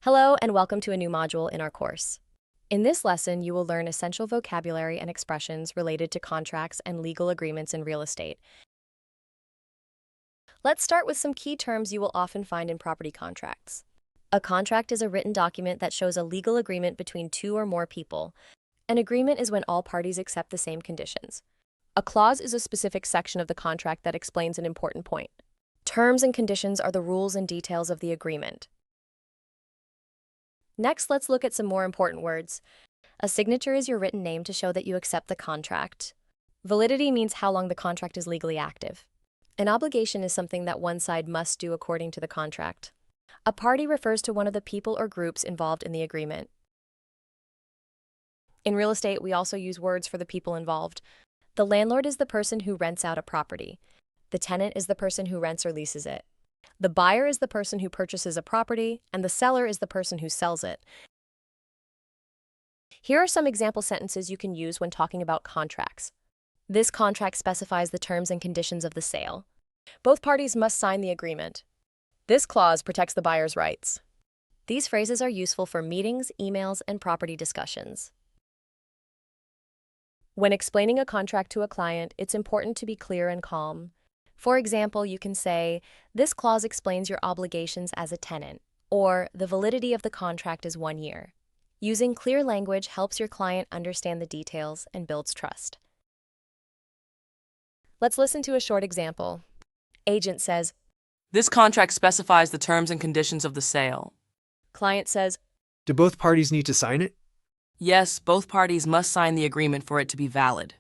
Hello and welcome to a new module in our course. In this lesson, you will learn essential vocabulary and expressions related to contracts and legal agreements in real estate. Let's start with some key terms you will often find in property contracts. A contract is a written document that shows a legal agreement between two or more people. An agreement is when all parties accept the same conditions. A clause is a specific section of the contract that explains an important point. Terms and conditions are the rules and details of the agreement. Next, let's look at some more important words. A signature is your written name to show that you accept the contract. Validity means how long the contract is legally active. An obligation is something that one side must do according to the contract. A party refers to one of the people or groups involved in the agreement. In real estate, we also use words for the people involved. The landlord is the person who rents out a property. The tenant is the person who rents or leases it. The buyer is the person who purchases a property, and the seller is the person who sells it. Here are some example sentences you can use when talking about contracts. This contract specifies the terms and conditions of the sale. Both parties must sign the agreement. This clause protects the buyer's rights. These phrases are useful for meetings, emails, and property discussions. When explaining a contract to a client, it's important to be clear and calm. For example, you can say, "This clause explains your obligations as a tenant," or "The validity of the contract is 1 year." Using clear language helps your client understand the details and builds trust. Let's listen to a short example. Agent says, This contract specifies the terms and conditions of the sale. client says, Do both parties need to sign it? Yes, both parties must sign the agreement for it to be valid.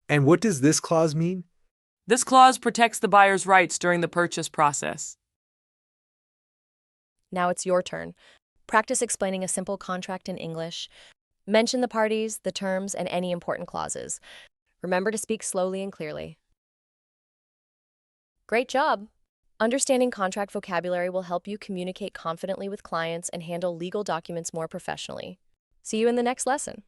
And what does this clause mean? This clause protects the buyer's rights during the purchase process. now it's your turn. Practice explaining a simple contract in English. Mention the parties, the terms, and any important clauses. Remember to speak slowly and clearly. Great job! Understanding contract vocabulary will help you communicate confidently with clients and handle legal documents more professionally. See you in the next lesson.